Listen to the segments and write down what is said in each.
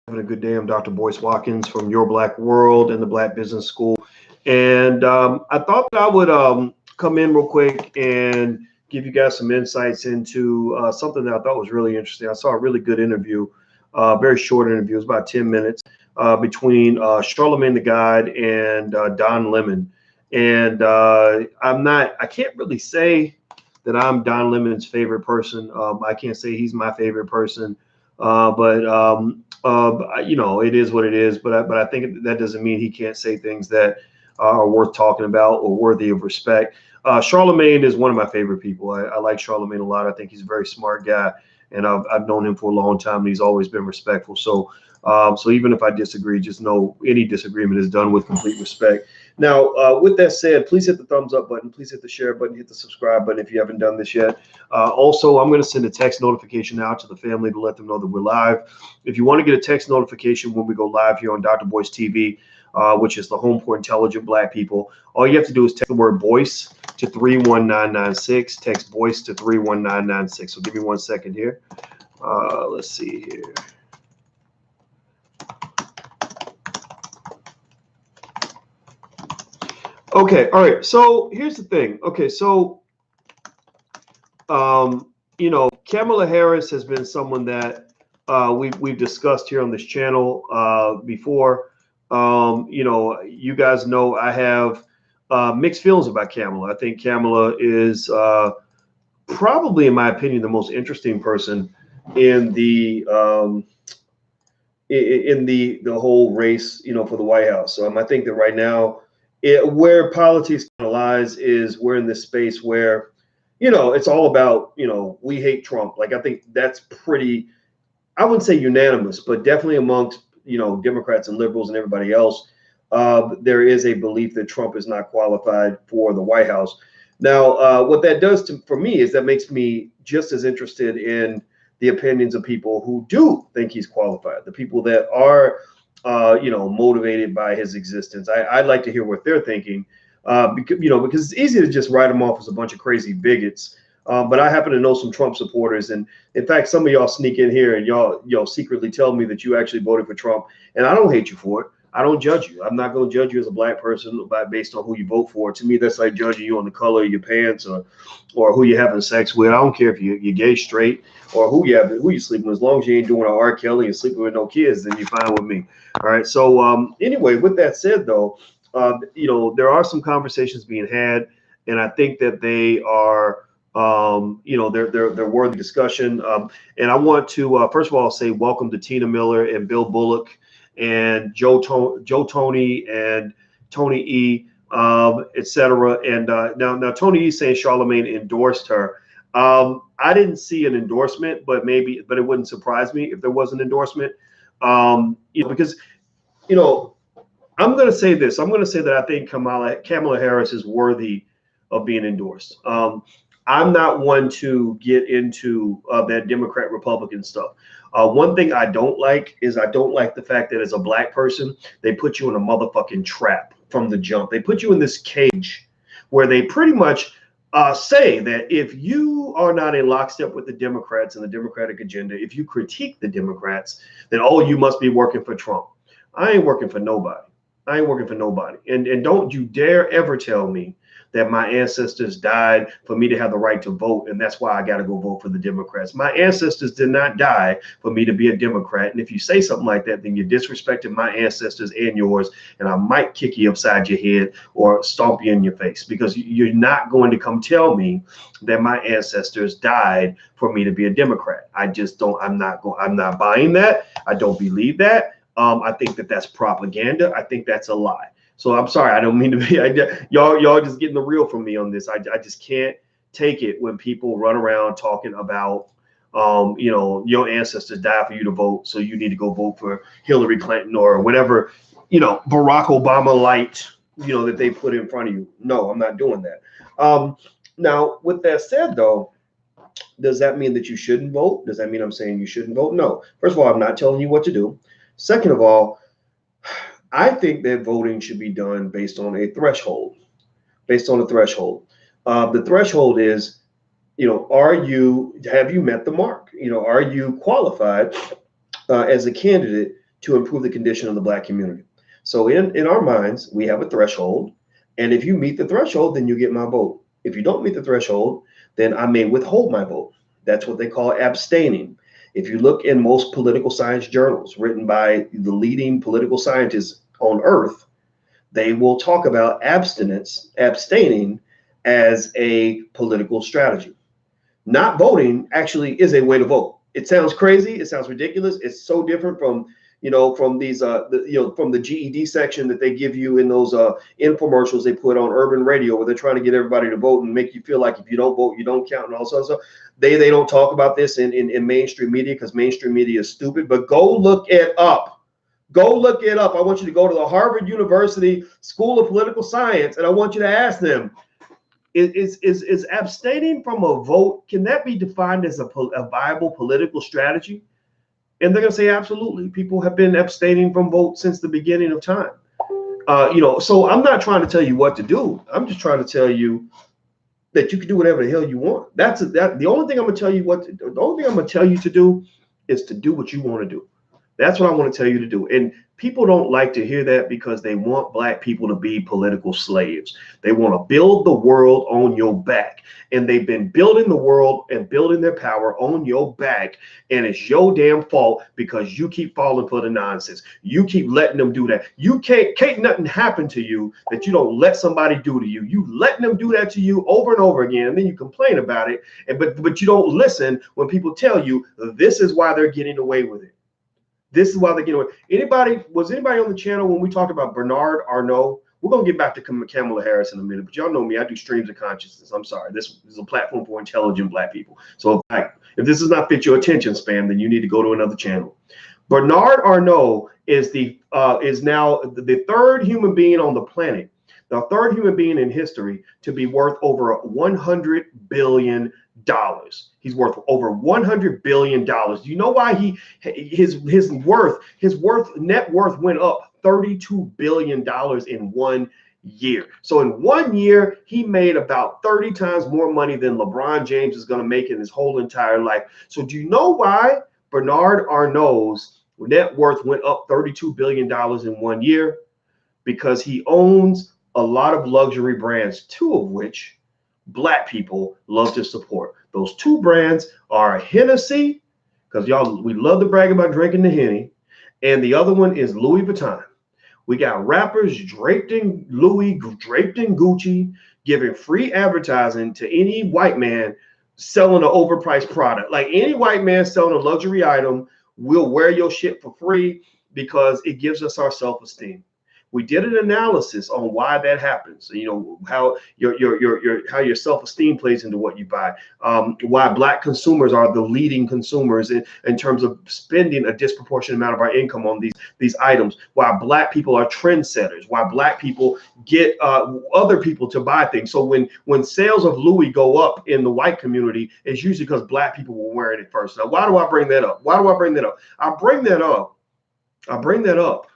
Having a good day. I'm Dr. Boyce Watkins from Your Black World and the Black Business School. And I thought that I would come in real quick and give you guys some insights into something that I thought was really interesting. I saw a really good interview, very short interview. It was about 10 minutes between Charlamagne the God and Don Lemon. And I can't really say that I'm Don Lemon's favorite person. I can't say he's my favorite person. But it is what it is. But I think that doesn't mean he can't say things that are worth talking about or worthy of respect. Charlamagne is one of my favorite people. I like Charlamagne a lot. I think he's a very smart guy, and I've known him for a long time, and he's always been respectful. So even if I disagree, just know any disagreement is done with complete respect. Now, with that said, please hit the thumbs up button. Please hit the share button. Hit the subscribe button if you haven't done this yet. Also, I'm going to send a text notification out to the family to let them know that we're live. If you want to get a text notification when we go live here on Dr. Boyce TV, which is the home for intelligent Black people, all you have to do is text the word Boyce to 31996. Text Boyce to 31996. So give me 1 second here. Let's see here. Okay, all right. So here's the thing. Okay, so Kamala Harris has been someone that we've discussed here on this channel before. You guys know I have mixed feelings about Kamala. I think Kamala is probably, in my opinion, the most interesting person in the whole race, for the White House. I think that right now, where politics kind of lies is we're in this space where, it's all about, we hate Trump. Like, I think that's pretty, I wouldn't say unanimous, but definitely amongst, Democrats and liberals and everybody else, there is a belief that Trump is not qualified for the White House. Now, what that does for me is that makes me just as interested in the opinions of people who do think he's qualified, the people that are motivated by his existence. I'd like to hear what they're thinking, because it's easy to just write them off as a bunch of crazy bigots. But I happen to know some Trump supporters, and in fact, some of y'all sneak in here and y'all secretly tell me that you actually voted for Trump, and I don't hate you for it. I don't judge you. I'm not going to judge you as a Black person based on who you vote for. To me, that's like judging you on the color of your pants or who you're having sex with. I don't care if you're gay, straight, or who you sleeping with. As long as you ain't doing an R. Kelly and sleeping with no kids, then you're fine with me. All right. So anyway, with that said, though, there are some conversations being had, and I think that they are, they're worthy discussion. And I want to first of all say welcome to Tina Miller and Bill Bullock and Joe Tony and Tony E, etc. And now Tony E saying Charlamagne endorsed her. I didn't see an endorsement, but it wouldn't surprise me if there was an endorsement. Because I'm going to say this. I'm going to say that I think Kamala Harris is worthy of being endorsed. I'm not one to get into that Democrat Republican stuff. One thing I don't like is I don't like the fact that as a Black person, they put you in a motherfucking trap from the jump. They put you in this cage where they pretty much say that if you are not in lockstep with the Democrats and the Democratic agenda, if you critique the Democrats, then you must be working for Trump. I ain't working for nobody. I ain't working for nobody. And don't you dare ever tell me that my ancestors died for me to have the right to vote, and that's why I got to go vote for the Democrats. My ancestors did not die for me to be a Democrat. And if you say something like that, then you're disrespecting my ancestors and yours, and I might kick you upside your head or stomp you in your face, because you're not going to come tell me that my ancestors died for me to be a Democrat. I just don't. I'm not buying that. I don't believe that. I think that that's propaganda. I think that's a lie. So I'm sorry, I don't mean to be, y'all just getting the real from me on this. I just can't take it when people run around talking about, your ancestors died for you to vote, so you need to go vote for Hillary Clinton or whatever, Barack Obama light, that they put in front of you. No, I'm not doing that. Now, with that said, though, does that mean that you shouldn't vote? Does that mean I'm saying you shouldn't vote? No. First of all, I'm not telling you what to do. Second of all, I think that voting should be done based on a threshold. Based on a threshold. The threshold is, have you met the mark? Are you qualified as a candidate to improve the condition of the Black community. So in our minds, we have a threshold. And if you meet the threshold, then you get my vote. If you don't meet the threshold, then I may withhold my vote. That's what they call abstaining. If you look in most political science journals written by the leading political scientists on earth, they will talk about abstaining as a political strategy. Not voting actually is a way to vote. It sounds crazy. It sounds ridiculous. It's so different from, from these, from the GED section that they give you in those infomercials they put on urban radio, where they're trying to get everybody to vote and make you feel like if you don't vote, you don't count and all sorts of stuff. They don't talk about this in mainstream media, because mainstream media is stupid. But go look it up. Go look it up. I want you to go to the Harvard University School of Political Science, and I want you to ask them, is abstaining from a vote, can that be defined as a viable political strategy? And they're going to say, absolutely. People have been abstaining from votes since the beginning of time. So I'm not trying to tell you what to do. I'm just trying to tell you that you can do whatever the hell you want. The only thing I'm going to tell you the only thing I'm going to tell you to do is to do what you want to do. That's what I want to tell you to do. And people don't like to hear that, because they want Black people to be political slaves. They want to build the world on your back. And they've been building the world and building their power on your back. And it's your damn fault, because you keep falling for the nonsense. You keep letting them do that. You can't nothing happen to you that you don't let somebody do to you. You letting them do that to you over and over again. And then you complain about it. But you don't listen when people tell you this is why they're getting away with it. This is why they're getting away. Was anybody on the channel when we talked about Bernard Arnault? We're going to get back to Kamala Harris in a minute, but y'all know me. I do streams of consciousness. I'm sorry. This is a platform for intelligent Black people. So if this does not fit your attention span, then you need to go to another channel. Bernard Arnault is now the third human being on the planet, the third human being in history to be worth over $100 billion. He's worth over $100 billion. Do you know why his net worth went up $32 billion in 1 year? So in 1 year, he made about 30 times more money than LeBron James is going to make in his whole entire life. So do you know why Bernard Arnault's net worth went up $32 billion in 1 year? Because he owns a lot of luxury brands, two of which Black people love to support. Those two brands are Hennessy, because we love to brag about drinking the Henny, and the other one is Louis Vuitton. We got rappers draped in Louis, draped in Gucci, giving free advertising to any white man selling an overpriced product. Like any white man selling a luxury item, we'll wear your shit for free, because it gives us our self-esteem. We did an analysis on why that happens. How your self-esteem plays into what you buy. Why Black consumers are the leading consumers in terms of spending a disproportionate amount of our income on these items. Why Black people are trendsetters. Why Black people get other people to buy things. So when sales of Louis go up in the white community, it's usually because Black people were wearing it first. Now, why do I bring that up? I bring that up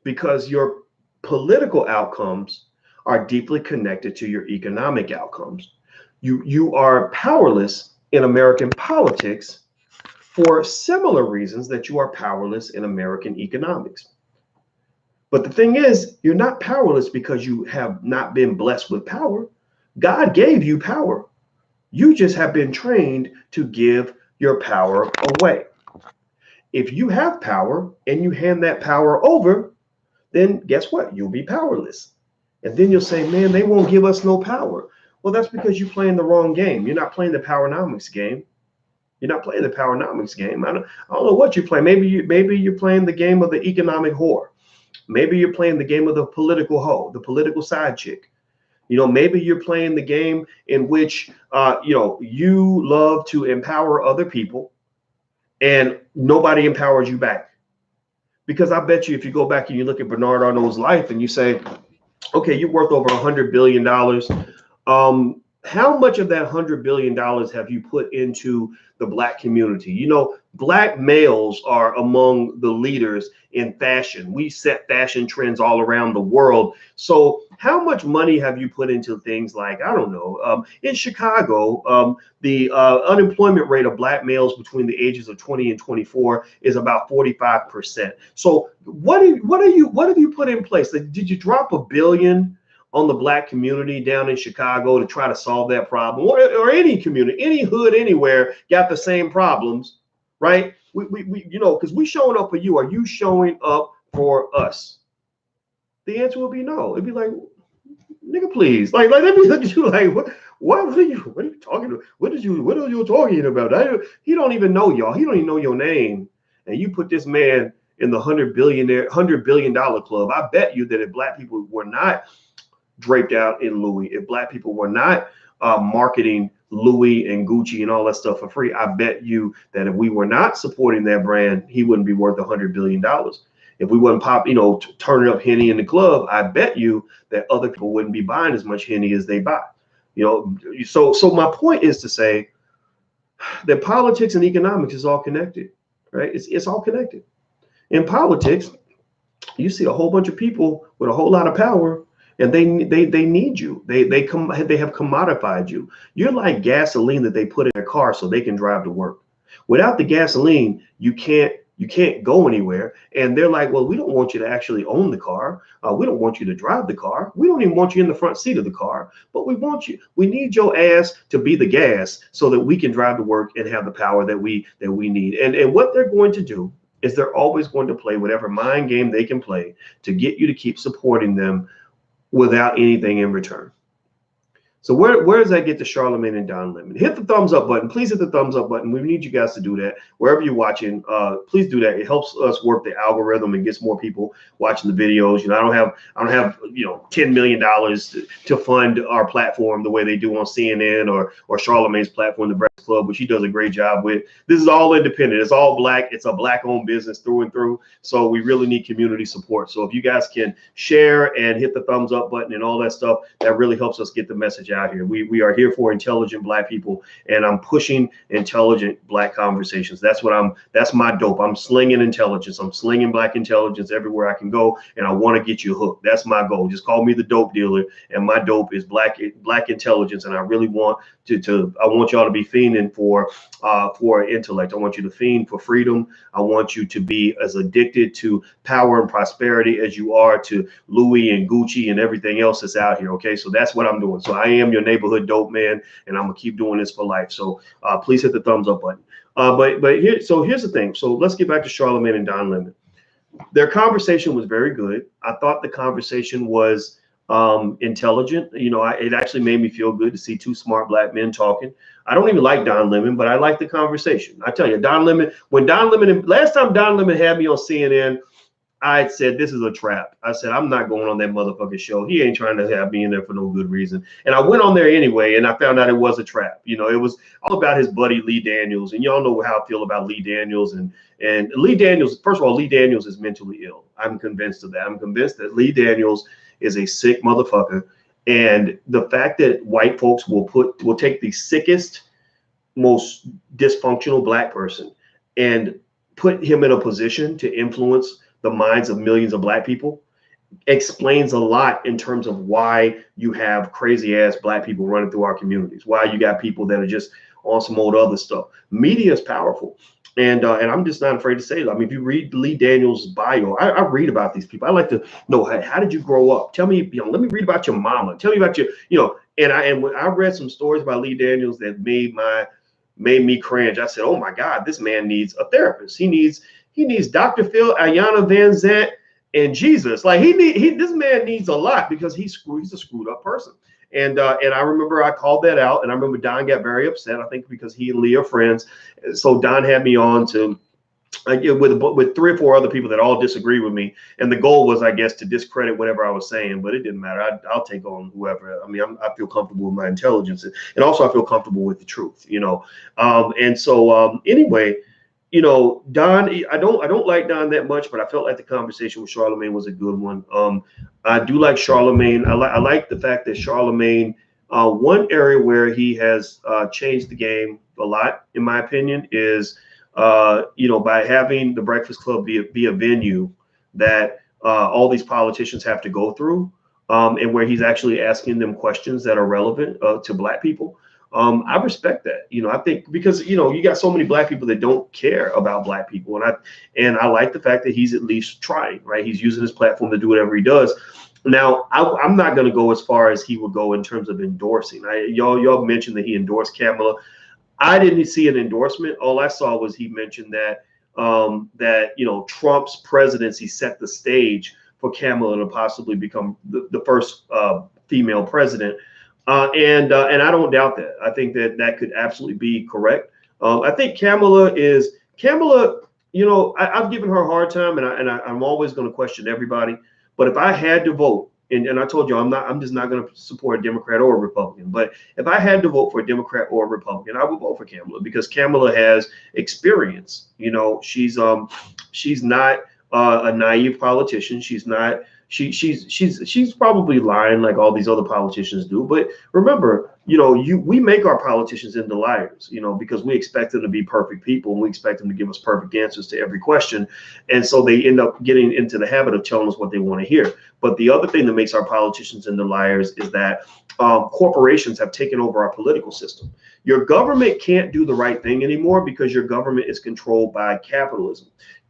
because your political outcomes are deeply connected to your economic outcomes. You are powerless in American politics for similar reasons that you are powerless in American economics. But the thing is, you're not powerless because you have not been blessed with power. God gave you power. You just have been trained to give your power away. If you have power and you hand that power over, then guess what? You'll be powerless. And then you'll say, man, they won't give us no power. Well, that's because you're playing the wrong game. You're not playing the powernomics game. You're not playing the powernomics game. I don't know what you're playing. Maybe you're playing the game of the economic whore. Maybe you're playing the game of the political hoe, the political side chick. Maybe you're playing the game in which, you love to empower other people and nobody empowers you back. Because I bet you if you go back and you look at Bernard Arnault's life and you say, okay, you're worth over $100 billion. How much of that $100 billion have you put into the Black community? Black males are among the leaders in fashion. We set fashion trends all around the world. So how much money have you put into things like, I don't know, in Chicago, the unemployment rate of black males between the ages of 20 and 24 is about 45%. So what have you put in place? Like, did you drop $1 billion on the black community down in Chicago to try to solve that problem, or any community, any hood, anywhere got the same problems, right? We you know, because we showing up for you. Are you showing up for us? The answer will be no. It'd be like, nigga, please, let me look at you like, what are you talking about? What are you talking about? He don't even know y'all. He don't even know your name, and you put this man in the $100 billion club. I bet you that if black people were not draped out in Louis, if black people were not marketing Louis and Gucci and all that stuff for free, I bet you that if we were not supporting that brand, he wouldn't be worth $100 billion. If we wouldn't turning up Henny in the club, I bet you that other people wouldn't be buying as much Henny as they buy. So my point is to say that politics and economics is all connected, right? It's all connected. In politics, you see a whole bunch of people with a whole lot of power, and they need you. They have commodified you. You're like gasoline that they put in their car so they can drive to work. Without the gasoline, you can't go anywhere. And they're like, well, we don't want you to actually own the car. We don't want you to drive the car. We don't even want you in the front seat of the car, but we want you. We need your ass to be the gas so that we can drive to work and have the power that we need. And what they're going to do is they're always going to play whatever mind game they can play to get you to keep supporting them without anything in return. So where does that get to Charlamagne and Don Lemon? Hit the thumbs up button. Please hit the thumbs up button. We need you guys to do that. Wherever you're watching, please do that. It helps us work the algorithm and gets more people watching the videos. I don't have $10 million to fund our platform the way they do on CNN or Charlamagne's platform, the Breakfast Club, which he does a great job with. This is all independent. It's all black. It's a black-owned business through and through. So we really need community support. So if you guys can share and hit the thumbs up button and all that stuff, that really helps us get the message out here. We are here for intelligent black people, and I'm pushing intelligent black conversations. That's my dope. I'm slinging intelligence. I'm slinging black intelligence everywhere I can go, and I want to get you hooked. That's my goal. Just call me the dope dealer, and my dope is black intelligence. And I really want I want y'all to be fiending for intellect. I want you to fiend for freedom. I want you to be as addicted to power and prosperity as you are to Louis and Gucci and everything else that's out here. Okay, so that's what I'm doing. So I am your neighborhood dope man, and I'm gonna keep doing this for life. So please hit the thumbs up button. But here's the thing. So let's get back to Charlamagne and Don Lemon. Their conversation was very good. I thought the conversation was intelligent. It actually made me feel good to see two smart black men talking. I don't even like Don Lemon, but I like the conversation. I tell you, last time Don Lemon had me on CNN, I said, this is a trap. I said, I'm not going on that motherfucking show. He ain't trying to have me in there for no good reason. And I went on there anyway, and I found out it was a trap. It was all about his buddy Lee Daniels. And y'all know how I feel about Lee Daniels. And Lee Daniels, first of all, Lee Daniels is mentally ill. I'm convinced of that. I'm convinced that Lee Daniels is a sick motherfucker. And the fact that white folks will take the sickest, most dysfunctional black person and put him in a position to influence the minds of millions of black people explains a lot in terms of why you have crazy ass black people running through our communities, why you got people that are just on some old other stuff. Media is powerful. And I'm just not afraid to say it. I mean, if you read Lee Daniels' bio, I read about these people. I like to know, how did you grow up? Tell me, let me read about your mama. Tell me about your, and when I read some stories about Lee Daniels that made me cringe. I said, oh my God, this man needs a therapist. He needs Dr. Phil, Ayanna Van Zant, and Jesus. Like this man needs a lot because he's a screwed up person. And I remember I called that out, and I remember Don got very upset. I think because he and Lee are friends. So Don had me on to with 3 or 4 other people that all disagree with me, and the goal was, I guess, to discredit whatever I was saying. But it didn't matter. I'll take on whoever. I mean, I feel comfortable with my intelligence, and also I feel comfortable with the truth. Anyway. Don, I don't like Don that much, but I felt like the conversation with Charlamagne was a good one. I do like Charlamagne. I like the fact that Charlamagne, one area where he has changed the game a lot, in my opinion, is by having the Breakfast Club be a venue that all these politicians have to go through, and where he's actually asking them questions that are relevant to Black people. I respect that. I think because you got so many Black people that don't care about Black people, and I like the fact that he's at least trying. Right, he's using his platform to do whatever he does. Now, I'm not going to go as far as he would go in terms of endorsing. Y'all mentioned that he endorsed Kamala. I didn't see an endorsement. All I saw was he mentioned that Trump's presidency set the stage for Kamala to possibly become the first female president, and I don't doubt that. I think that could absolutely be correct. I think Kamala. I've given her a hard time, and I'm always going to question everybody. But if I had to vote, and I told you I'm just not going to support a Democrat or a Republican. But if I had to vote for a Democrat or a Republican, I would vote for Kamala because Kamala has experience. She's not a naive politician. She's not. She's probably lying like all these other politicians do. But remember, we make our politicians into liars, because we expect them to be perfect people and we expect them to give us perfect answers to every question. And so they end up getting into the habit of telling us what they want to hear. But the other thing that makes our politicians into liars is that corporations have taken over our political system. Your government can't do the right thing anymore because your government is controlled by capitalism.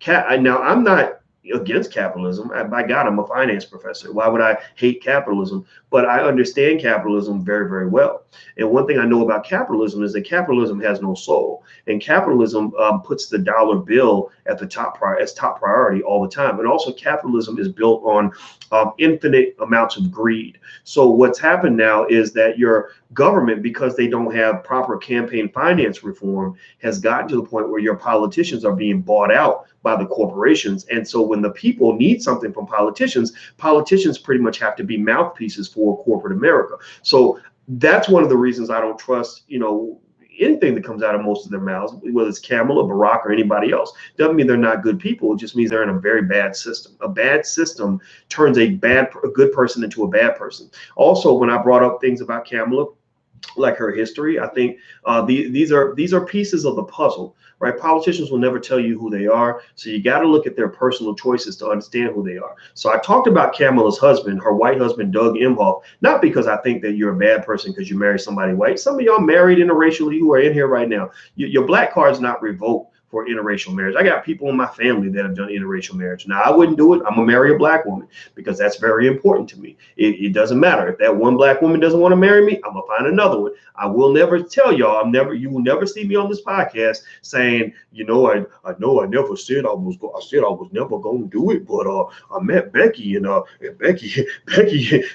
Now, I'm not against capitalism. By God, I'm a finance professor. Why would I hate capitalism? But I understand capitalism very, very well. And one thing I know about capitalism is that capitalism has no soul. And capitalism puts the dollar bill at the top priority all the time. And also capitalism is built on infinite amounts of greed. So what's happened now is that your government, because they don't have proper campaign finance reform, has gotten to the point where your politicians are being bought out by the corporations. And so when the people need something from politicians pretty much have to be mouthpieces for corporate America. So that's one of the reasons I don't trust, anything that comes out of most of their mouths, whether it's Kamala, Barack, or anybody else. Doesn't mean they're not good people. It just means they're in a very bad system. A bad system turns a good person into a bad person. Also, when I brought up things about Kamala, like her history, I think these are pieces of the puzzle, right? Politicians will never tell you who they are, so you got to look at their personal choices to understand who they are. So I talked about Kamala's husband, her white husband, Doug Emhoff, not because I think that you're a bad person because you marry somebody white. Some of y'all married interracially who are in here right now. Your black card's not revoked for interracial marriage. I got people in my family that have done interracial marriage. Now, I wouldn't do it. I'm gonna marry a black woman because that's very important to me. It doesn't matter if that one black woman doesn't want to marry me. I'm gonna find another one. I will never tell y'all. You will never see me on this podcast saying, I never said I was never gonna do it, but I met Becky and Becky,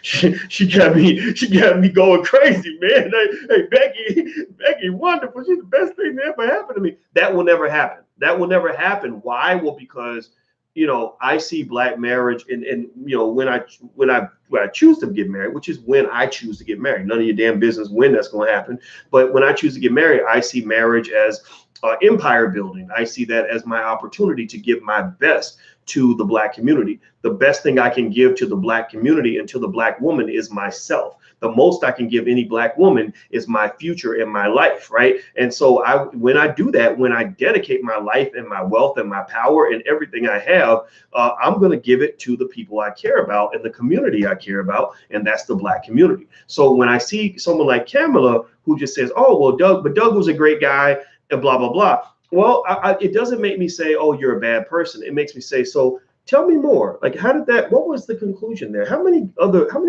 she got me going crazy, man. Hey, Becky, wonderful. She's the best thing that ever happened to me. That will never happen. That will never happen. Why? Well, because I see black marriage, and when I choose to get married, which is when I choose to get married. None of your damn business when that's going to happen. But when I choose to get married, I see marriage as empire building. I see that as my opportunity to give my best to the black community. The best thing I can give to the black community and to the black woman is myself. The most I can give any black woman is my future and my life, right? And so when I do that, when I dedicate my life and my wealth and my power and everything I have, I'm going to give it to the people I care about and the community I care about, and that's the black community. So when I see someone like Kamala who just says, oh, well, Doug was a great guy and blah, blah, blah. Well, it doesn't make me say, oh, you're a bad person. It makes me say, so tell me more. Like, what was the conclusion there? How many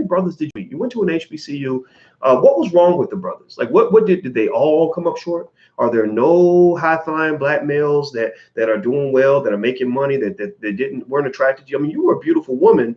brothers did you meet? You went to an HBCU. What was wrong with the brothers? Like, what did they all come up short? Are there no high-flying black males that are doing well, that are making money, that weren't attracted to you? I mean, you were a beautiful woman.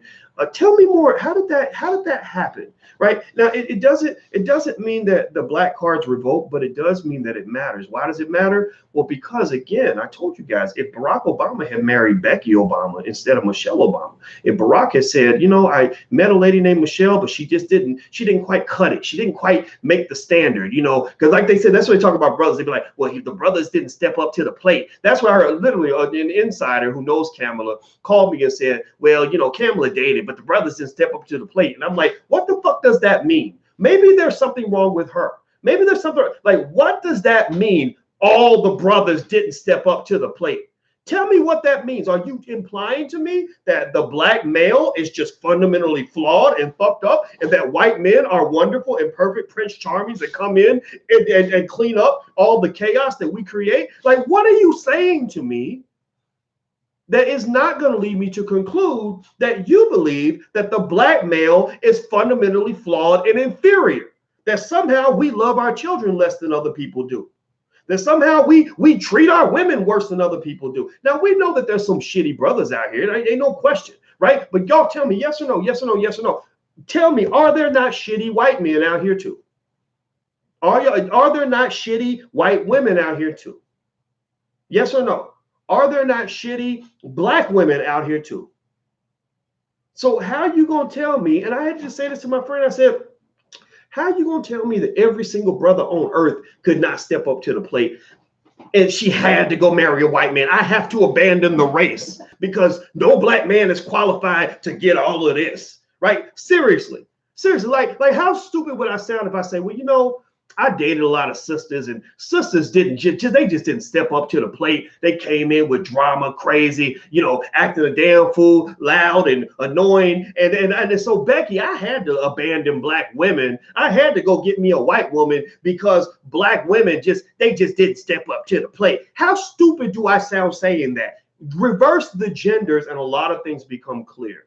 Tell me more. How did that happen? Right now, it doesn't mean that the black card's revoked, but it does mean that it matters. Why does it matter? Well, because again, I told you guys, if Barack Obama had married Becky Obama instead of Michelle Obama, if Barack had said, I met a lady named Michelle, but she didn't quite cut it. She didn't quite make the standard, because like they said, that's what they talk about brothers. They'd be like, well, the brothers didn't step up to the plate. That's why I heard literally an insider who knows Kamala called me and said, well, Kamala dated, but the brothers didn't step up to the plate. And I'm like, what the fuck does that mean? Maybe there's something wrong with her. Maybe there's something like, what does that mean? all the brothers didn't step up to the plate. Tell me what that means. Are you implying to me that the black male is just fundamentally flawed and fucked up, and that white men are wonderful and perfect Prince Charmings that come in and clean up all the chaos that we create? Like, what are you saying to me that is not going to lead me to conclude that you believe that the black male is fundamentally flawed and inferior, that somehow we love our children less than other people do, that somehow we treat our women worse than other people do? Now, we know that there's some shitty brothers out here. Ain't no question, right? But y'all tell me yes or no, yes or no, yes or no. Tell me, are there not shitty white men out here too? Are there not shitty white women out here too? Yes or no? Are there not shitty black women out here too? So how are you going to tell me, and I had to say this to my friend, I said, how are you going to tell me that every single brother on earth could not step up to the plate and she had to go marry a white man? I have to abandon the race because no black man is qualified to get all of this, right? Seriously, like how stupid would I sound if I say, well, you know, I dated a lot of sisters, and sisters they just didn't step up to the plate. They came in with drama, crazy, you know, acting a damn fool, loud and annoying. And so, Becky, I had to abandon black women. I had to go get me a white woman because black women just didn't step up to the plate. How stupid do I sound saying that? Reverse the genders and a lot of things become clear.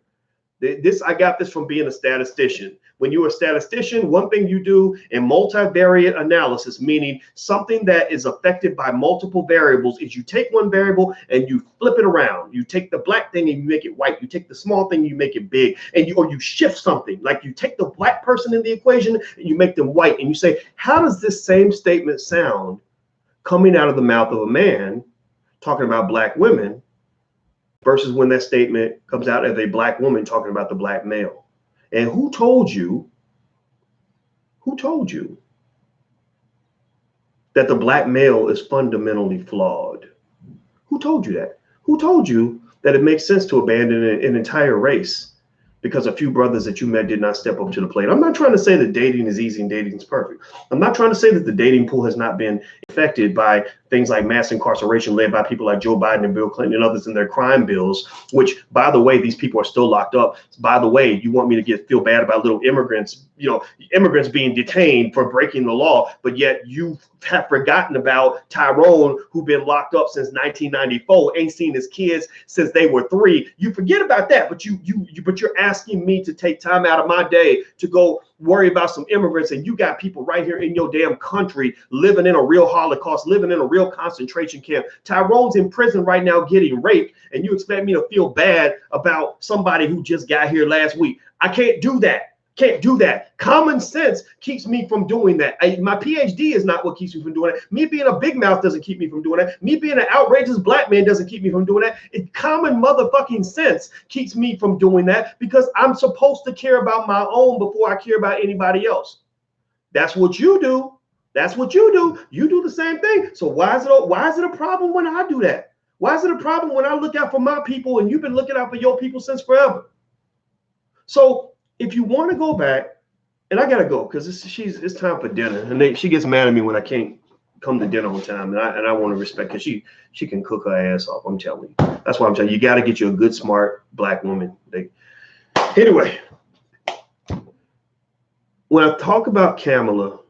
I got this from being a statistician. When you're a statistician, one thing you do in multivariate analysis, meaning something that is affected by multiple variables, is you take one variable and you flip it around. You take the black thing and you make it white. You take the small thing and you make it big, and you shift something. Like you take the black person in the equation and you make them white, and you say, how does this same statement sound coming out of the mouth of a man talking about black women versus when that statement comes out of a black woman talking about the black male? And who told you that the black male is fundamentally flawed? Who told you that? Who told you that it makes sense to abandon an entire race because a few brothers that you met did not step up to the plate? I'm not trying to say that dating is easy and dating is perfect. I'm not trying to say that the dating pool has not been affected by things like mass incarceration led by people like Joe Biden and Bill Clinton and others in their crime bills, which, by the way, these people are still locked up. By the way, you want me to feel bad about little immigrants, immigrants being detained for breaking the law, but yet you have forgotten about Tyrone, who's been locked up since 1994, ain't seen his kids since they were 3. You forget about that, but you're asking me to take time out of my day to go worry about some immigrants, and you got people right here in your damn country living in a real Holocaust, living in a real concentration camp. Tyrone's in prison right now getting raped, and you expect me to feel bad about somebody who just got here last week? I can't do that. Can't do that. Common sense keeps me from doing that. My PhD is not what keeps me from doing it. Me being a big mouth doesn't keep me from doing that. Me being an outrageous black man doesn't keep me from doing that. Common motherfucking sense keeps me from doing that because I'm supposed to care about my own before I care about anybody else. That's what you do. That's what you do. You do the same thing. So why is it a problem when I do that? Why is it a problem when I look out for my people and you've been looking out for your people since forever? So if you want to go back, and I gotta go because it's time for dinner, and she gets mad at me when I can't come to dinner on time, and I want to respect her. She can cook her ass off. I'm telling you. That's why I'm telling you. You got to get you a good, smart black woman. Anyway, when I talk about Kamala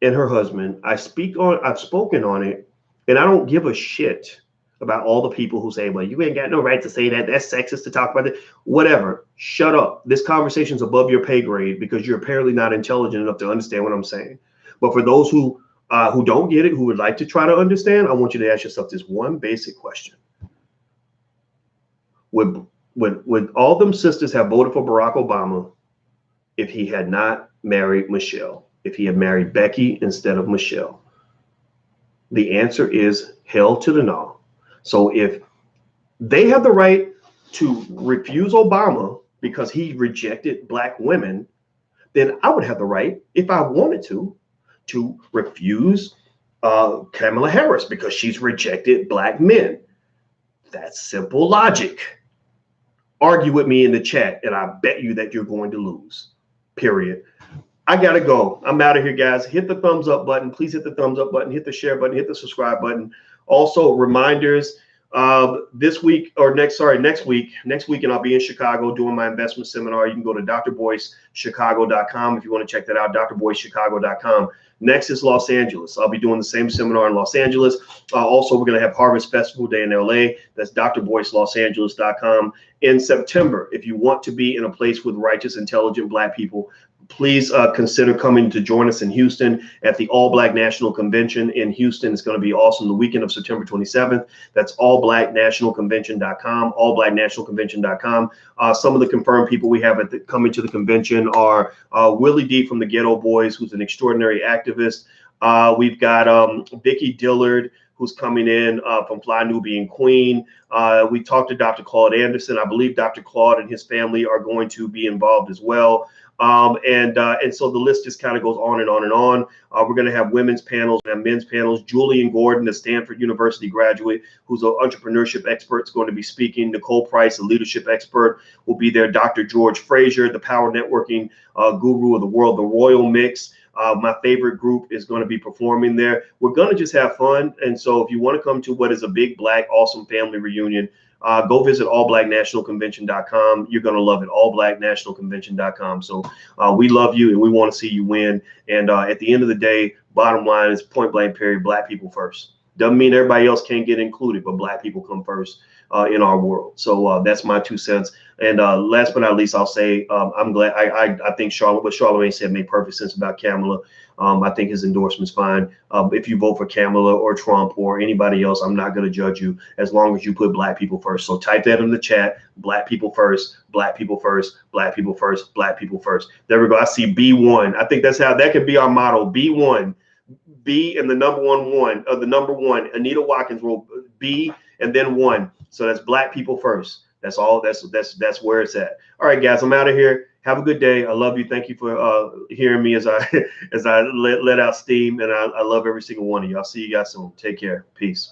and her husband, I've spoken on it, and I don't give a shit about all the people who say, well, you ain't got no right to say that. That's sexist to talk about it. Whatever. Shut up. This conversation's above your pay grade because you're apparently not intelligent enough to understand what I'm saying. But for those who don't get it, who would like to try to understand, I want you to ask yourself this one basic question. Would all them sisters have voted for Barack Obama if he had not married Michelle, if he had married Becky instead of Michelle? The answer is hell to the no. So if they have the right to refuse Obama because he rejected black women, then I would have the right, if I wanted to refuse Kamala Harris because she's rejected black men. That's simple logic. Argue with me in the chat, and I bet you that you're going to lose. Period. I gotta go. I'm out of here, guys. Hit the thumbs up button. Please hit the thumbs up button. Hit the share button. Hit the subscribe button. Also, reminders this week or next week, and I'll be in Chicago doing my investment seminar. You can go to drboycechicago.com if you want to check that out. drboycechicago.com. Next is Los Angeles. I'll be doing the same seminar in Los Angeles. Also, we're going to have Harvest Festival Day in LA. That's drboycelosangeles.com. In September, if you want to be in a place with righteous, intelligent Black people, please consider coming to join us in Houston at the All Black National Convention in Houston. It's going to be awesome the weekend of September 27th. That's allblacknationalconvention.com, allblacknationalconvention.com. Some of the confirmed people we have coming to the convention are Willie D from the Ghetto Boys, who's an extraordinary activist. We've got Vicki Dillard, who's coming in from Fly Nubian Queen. We talked to Dr. Claude Anderson. I believe Dr. Claude and his family are going to be involved as well. And so the list just kind of goes on and on and on. We're going to have women's panels and men's panels. Julian Gordon, a Stanford University graduate, who's an entrepreneurship expert, is going to be speaking. Nicole Price, a leadership expert, will be there. Dr. George Frazier, the power networking guru of the world, the Royal Mix. My favorite group is going to be performing there. We're going to just have fun. And so if you want to come to what is a big, Black, awesome family reunion, go visit allblacknationalconvention.com. You're going to love it. allblacknationalconvention.com. So we love you and we want to see you win. And at the end of the day, bottom line is point blank period, Black people first. Doesn't mean everybody else can't get included, but Black people come first in our world. So that's my 2 cents. And last but not least, I'll say I'm glad. I think what Charlamagne said made perfect sense about Kamala. I think his endorsement's fine. If you vote for Kamala or Trump or anybody else, I'm not going to judge you as long as you put Black people first. So type that in the chat. Black people first. Black people first. Black people first. Black people first. There we go. I see B1. I think that could be our motto. B1. B and the number one. The number one. Anita Watkins wrote B and then 1. So that's Black people first. That's all. That's where it's at. All right, guys, I'm out of here. Have a good day. I love you. Thank you for hearing me as I let out steam, and I love every single one of you. I'll see you guys soon. Take care. Peace.